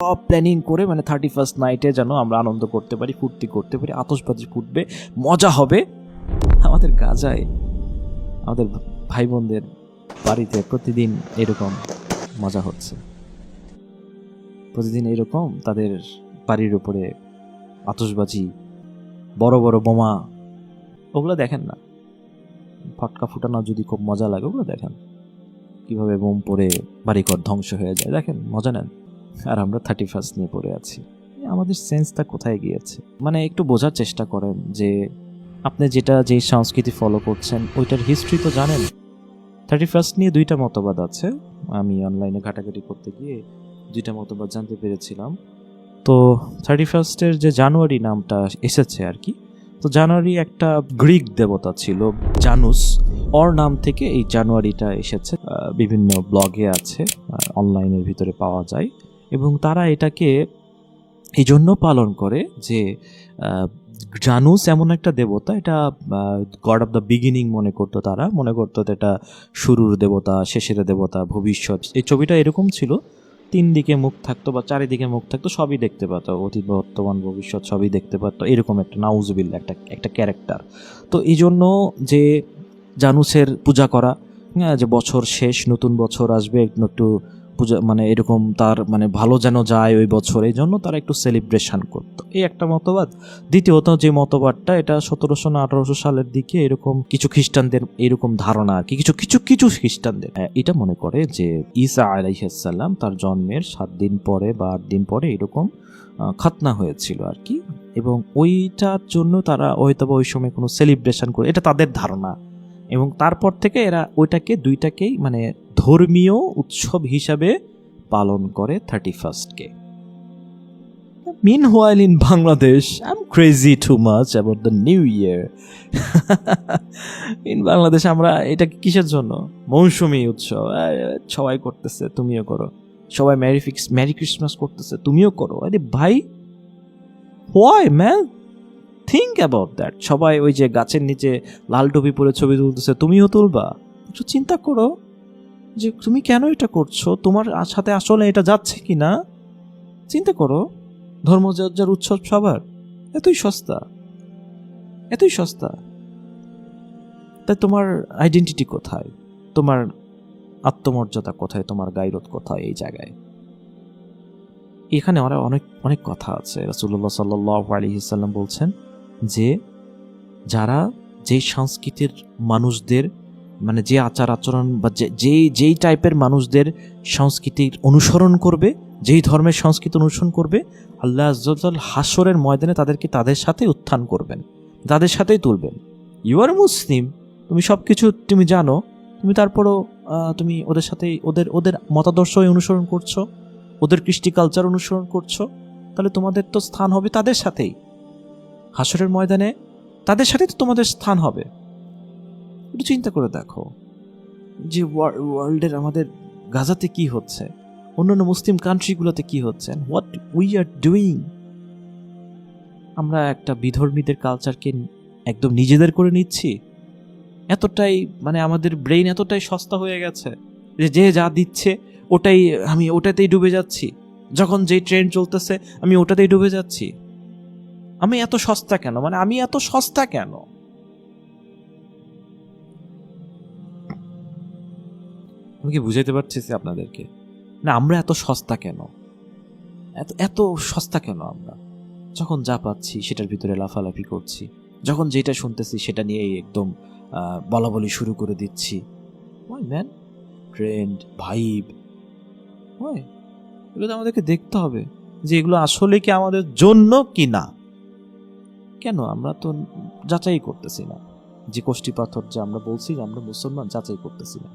সব প্ল্যানিং করে মানে 31st নাইটে যেন আমরা আনন্দ করতে পারি, ফুর্তি করতে পারি, আতশবাজি ফুটবে, মজা হবে। আমাদের গাজায় আমাদের ভাই বোনদের বাড়িতে প্রতিদিন এরকম মজা হচ্ছে, প্রতিদিন এরকম তাদের বাড়ির উপরে আতশবাজি, বড় বড় বোমা, ওগুলো দেখেন না? ফটকা ফুটানো যদি খুব মজা লাগে, ওগুলো দেখেন কিভাবে বোম পড়ে বাড়িঘর ধ্বংস হয়ে যায়, দেখেন, মজা নেন। আর আমরা 31st নিয়ে পড়ে আছি। আমাদের সেন্সটা কোথায় গিয়েছে? মানে একটু বোঝার চেষ্টা করেন যে আপনি যে সংস্কৃতি ফলো করছেন ওইটার হিস্ট্রি তো জানেন। 31st নিয়ে দুইটা মতবাদ আছে, আমি অনলাইনে ঘাটাঘাটি করতে গিয়ে দুইটা মতবাদ জানতে পেরেছিলাম। তো 31st-এর যে জানুয়ারি নামটা এসেছে আর কি, তো জানুয়ারি একটা গ্রিক দেবতা ছিল জানুস, ওর নাম থেকে এই জানুয়ারিটা এসেছে। বিভিন্ন ব্লগে আছে, অনলাইনের ভিতরে পাওয়া যায়। এবং তারা এটাকে এই জন্য পালন করে যে জানুস এমন একটা দেবতা, এটা গড অফ দ্য বিগিনিং মনে করতো তারা, মনে করতো এটা শুরুর দেবতা, শেষের দেবতা, ভবিষ্যৎ। এই ছবিটা এরকম ছিল, 3 দিকে মুখ থাকতো বা 4 দিকে মুখ থাকতো, সবই দেখতে পেত, অতীত, বর্তমান, ভবিষ্যৎ সবই দেখতে পেত, এরকম একটা নাউজুবিল্লাহ একটা ক্যারেক্টার। তো এই জন্য যে জানুসের পূজা করা, যে বছর শেষ, নতুন বছর আসবে, একটু পূজা মানে এরকম তার মানে ভালো যেন যায় ওই বছর, এই জন্য তারা একটু সেলিব্রেশন করতো, এই একটা মতবাদ। দ্বিতীয়ত যে মতবাদটা, এটা 1700 না 1800 সালের দিকে এরকম কিছু খ্রিস্টানদের এরকম ধারণা আর কি, কিছু খ্রিস্টানদের এটা মনে করে যে ঈসা আলাইহিস সালাম তার জন্মের 7 দিন পরে বা 8 দিন পরে এরকম খাতনা হয়েছিল আর কি, এবং ওইটার জন্য তারা হয়তো ওই সময় কোনো সেলিব্রেশন করে, এটা তাদের ধারণা। এবং তারপর থেকে এরা ওইটাকে দুইটাকেই মানে ধর্মীয় উৎসব হিসাবে পালন করে 31st-কে। Meanwhile in Bangladesh, I'm crazy too much about the new year. In Bangladesh আমরা এটা কিসের জন্য? মৌসুমী উৎসব, সবাই করতেছে তুমিও করো, সবাই মেরি ক্রিসমাস করতেছে তুমিও করো। আরে ভাই, why man? Think about that. সবাই ওই যে গাছের নিচে লাল টুপি পরে ছবি তুলতেছে, তুমিও তুলবা? একটু চিন্তা করো যে তুমি কেন এটা করছো, তোমার সাথে আসলে এটা যাচ্ছে কি না। চিন্তা করো, ধর্মযাত্রার উৎসব সবার এতই সস্তা, এতই সস্তা, তাই তোমার আইডেন্টিটি কোথায়, তোমার আত্মমর্যাদা কোথায়, তোমার গায়রত কোথায় এই জায়গায়? এখানে ওরা অনেক অনেক কথা আছে। রাসূলুল্লাহ সাল্লাল্লাহু আলাইহি ওয়াসাল্লাম বলছেন যে যারা যেই সংস্কৃতির মানুষদের মানে যে আচার আচরণ বা যেই টাইপের মানুষদের সংস্কৃতির অনুসরণ করবে, যেই ধর্মের সংস্কৃতি অনুসরণ করবে, আল্লাহ আযজা ওয়া জাল হাসরের ময়দানে তাদেরকে তাদের সাথে উত্থান করবেন, তাদের সাথেই তুলবেন। ইউ আর মুসলিম, তুমি সব কিছু তুমি জানো, তুমি তারপরও তুমি ওদের সাথেই ওদের মতাদর্শ অনুসরণ করছো, ওদের কৃষ্টি কালচার অনুসরণ করছো, তাহলে তোমাদের তো স্থান হবে তাদের সাথেই হাসরের ময়দানে, তাদের সাথে তো তোমাদের স্থান হবে। একটু চিন্তা করে দেখো যে ওয়ার্ল্ডের আমাদের গাজাতে কি হচ্ছে, অন্যান্য মুসলিম কান্ট্রিগুলোতে কি হচ্ছে, হোয়াট উই আর ডুইং। আমরা একটা বিধর্মীদের কালচারকে একদম নিজেদের করে নিচ্ছি, এতটাই মানে আমাদের ব্রেইন এতটাই সস্তা হয়ে গেছে যে যা দিচ্ছে আমি ওটাতেই ডুবে যাচ্ছি, যখন যেই ট্রেন্ড চলতেছে আমি ওটাতেই ডুবে যাচ্ছি। আমি এত সস্তা কেন, মানে আমি এত সস্তা কেন? আমি কি বুঝাইতে পারছি আপনাদেরকে? না, আমরা এত সস্তা কেন, এত সস্তা কেন? আমরা যখন যা পাচ্ছি সেটার ভিতরে লাফালাফি করছি, যখন যেটা শুনতেছি সেটা নিয়েই একদম বলাবলি শুরু করে দিচ্ছি। Why man? Trend, vibe, why? এগুলো তো আমাদেরকে দেখতে হবে যে এগুলো আসলে কি আমাদের জন্য কি না। কেন আমরা তো যাচাই করতেছি না? যে কোষ্ঠী পাথর যে আমরা বলছি যে আমরা মুসলমান, যাচাই করতেছি না।